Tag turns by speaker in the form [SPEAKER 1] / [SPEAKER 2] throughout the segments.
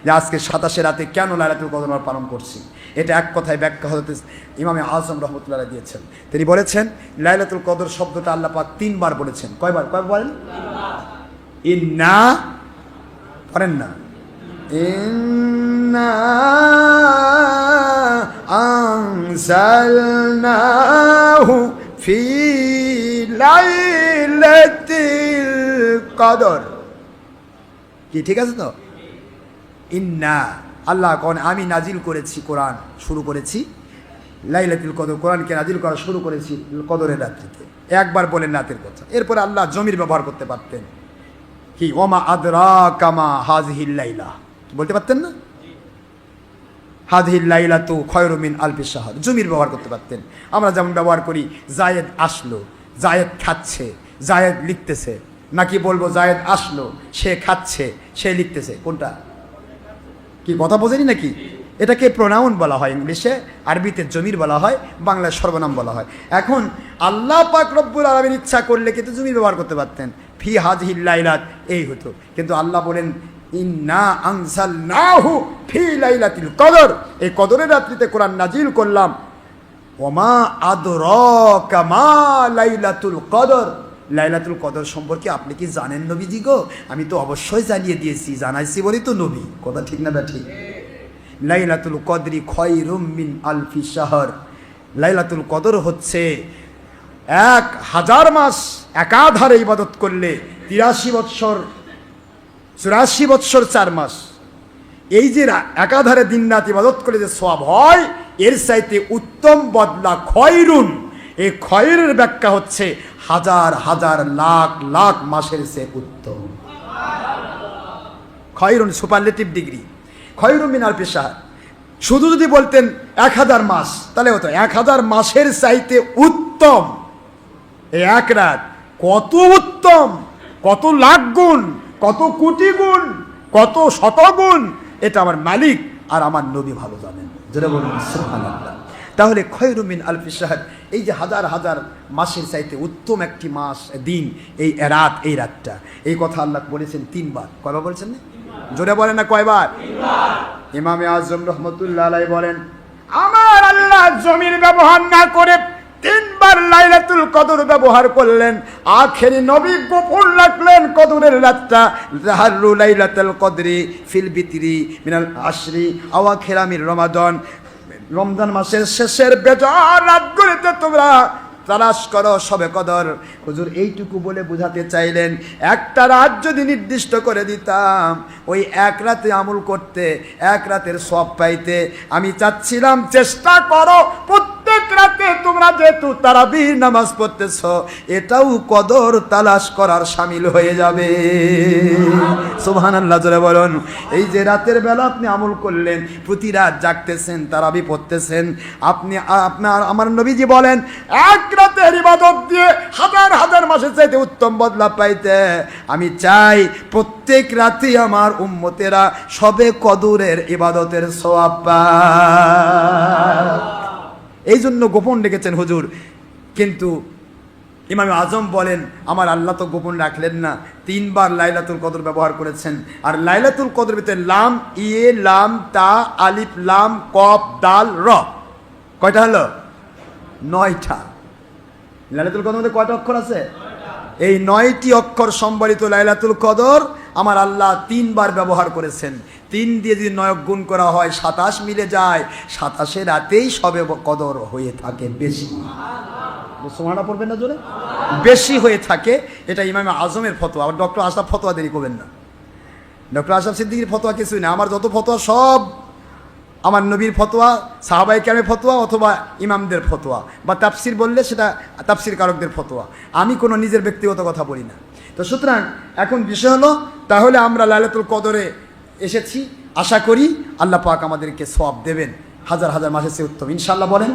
[SPEAKER 1] যে আজকে 27 রাতে কেন লাইলাতুল কদর আমরা পালন করছি। এটা এক কথায় ব্যাখ্যা হতে ইমামে আজম রহমতুল্লাহ দিয়েছেন। তিনি বলেছেন লাইলাতুল কদর শব্দটা আল্লাহ পাক 3 বার বলেছেন। কয়বার বলেন? ইন্না পড়েন না, ইন্না আনজালনাহু ফি লাইলাতিল কদর। কি ঠিক আছে তো? ইন্না আল্লাহ কোন আমি নাজিল করেছি, কোরআন শুরু করেছি লাইলাতুল কদর, কোরআনকে নাজিল করা শুরু করেছি কদরের রাত্রিতে। একবার বলেন রাতের কথা, এরপরে আল্লাহ জমির ব্যবহার করতে পারতেন। কি ওমা আদরাকা মা হাযিহিল লাইলা বলতে পারতেন না? হাযিহিল লাইলাতু খায়রুম মিন আলফি শাহর, জমির ব্যবহার করতে পারতেন। আমরা যেমন ব্যবহার করি জায়েদ আসলো, জায়েদ খাচ্ছে, জায়েদ লিখতেছে, নাকি বলবো জায়েদ আসলো সে খাচ্ছে সে লিখতেছে? কোনটা? কি কথা বোঝেনি নাকি? এটাকে প্রোনাউন বলা হয় ইংলিশে, আরবিতে জমির বলা হয়, বাংলায় সর্বনাম বলা হয়। এখন আল্লাহ পাক রব্বুল আলামিন ইচ্ছা করলে কিন্তু জমির ব্যবহার করতে পারতেন, ফি হাযিহিল লাইলাত এই হতো। কিন্তু আল্লাহ বলেন ইন্না আনজালনাহু ফি লাইলাতিল কদর, এই কদরের রাত্রিতে কোরআন নাজিল করলাম। ওমা আদরাকা মা লাইলাতুল কদর, লাইলাতুল কদর সম্পর্কে আপনি কি জানেন নবীজি গো? আমি তো অবশ্যই জানিয়ে দিয়েছি, জানাইছি বলি তো নবী। কথা ঠিক না ঠিক? লাইলাতুল কদরি খায়রুম মিন আলফি শাহর, লাইলাতুল কদর হচ্ছে 1000 মাস একাধারে ইবাদত করলে 83 বৎসর 84 বৎসর 4 মাস, এই যে একাধারে দিন রাত ইবাদত করে যে সওয়াব হয় এর চাইতে উত্তম বদলা খয়রুন। এই খয়রের ব্যাখ্যা হচ্ছে হাজার হাজার লাখ লাখ মাসের চেয়ে উত্তম। খয়রুন সুপারলেটিভ ডিগ্রি, খয়রুম মিন আলফি শাহর। শুধু যদি বলতেন 1000 মাস তাহলে হতো 1000 মাসের চাইতে উত্তম। এই এক রাত কত উত্তম, কত লাখ গুণ, কত কোটি গুণ, কত শতগুণ, এটা আমার মালিক আর আমার নবী ভালো জানেন। যেটা বলুন সুবহানাল্লাহ। তাহলে খয়রুম মিন আলফি শাহর, এই যে হাজার হাজার মাসের চাইতে উত্তম একটি মাস দিন এই রাত, এই রাতটা, এই কথা আল্লাহ বলেছেন 3 বার। কয়বার বলেছেন? জোরে বলেন না কয়বার? ইমামে আজম রহমতুল্লাহ আলাইহি বলেন আমার আল্লাহ জমির ব্যবহার না করে 3 বার লাইলাতুল কদর ব্যবহার করলেন। আখেরি নবী গোপন রাখলেন কদরের রাতটা। তাহাররু লাইলাতুল কদরি ফিল বিতরি মিনাল আশরি আওয়াখিরা মির রমাদান, রমজান মাসের শেষের বেজর রাতগুলিতে তোমরা তালাশ করো শবে কদর। হুজুর এইটুকু বলে বোঝাতে চাইলেন একটা রাত যদি নির্দিষ্ট করে দিতাম ওই এক রাতে আমল করতে, এক রাতের সওয়াব পাইতে, আমি চাচ্ছিলাম চেষ্টা করো প্রত্যেক রাতে তোমরা যেহেতু তারাবির নামাজ পড়তেছ এটাও কদর তালাশ করার শামিল হয়ে যাবে। সুবহানাল্লাহ জোরে বলুন। এই যে রাতের বেলা আপনি আমল করলেন, প্রতি রাত জাগতেছেন, তারাবি পড়তেছেন, আপনি আপনার আমার নবীজি বলেন এক রাতের ইবাদত দিয়ে হাজার হাজার মাসের চাইতে উত্তম বদলা পাইতে। আমি চাই প্রত্যেক রাতে আমার উম্মতেরা সবে কদরের ইবাদতের সওয়াব পায়। এই জন্য গোপন রেখেছেন হুজুর। কিন্তু ইমাম আজম বলেন আমার আল্লাহ তো গোপন রাখলেন না, 3 বার লাইলাতুল কদর ব্যবহার করেছেন। আর লাইলাতুল কদর ভিতরে লাম, ইয়ে, লাম, তা, আলিফ, লাম, কফ, দাল, র, কয়টা হলো? 9টা। লাইলাতুল কদর মধ্যে কয়টা অক্ষর আছে? এই 9টি অক্ষর সম্বলিত লাইলাতুল কদর আমার আল্লাহ 3 বার ব্যবহার করেছেন। 3 দিয়ে যদি 9 গুণ করা হয় 27 মিলে যায়। 27 রাতেই সবে কদর হয়ে থাকে বেশি। সুবহানাল্লাহ পড়বেন না জোরে? বেশি হয়ে থাকে। এটা ইমাম আজমের ফতোয়া। আবার ডক্টর আশরাফ ফতোয়া দেরি করবেন না। ডক্টর আশরাফ সিদ্দিকীর ফতোয়া কিছুই না। আমার যত ফতোয়া সব আমার নবীর ফতোয়া, সাহাবায়ে কেরামের ফতোয়া অথবা ইমামদের ফতোয়া, বা তাফসির বললে সেটা তাফসির কারকদের ফতোয়া। আমি কোনো নিজের ব্যক্তিগত কথা বলি না। তো সুতরাং এখন বিষয় হলো তাহলে আমরা লাইলাতুল কদরে এসেছি, আশা করি আল্লাহ পাক আমাদেরকে সওয়াব দেবেন হাজার হাজার মাসের চেয়ে উত্তম ইনশাআল্লাহ। বলেন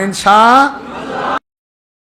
[SPEAKER 1] ইনশাআল্লাহ।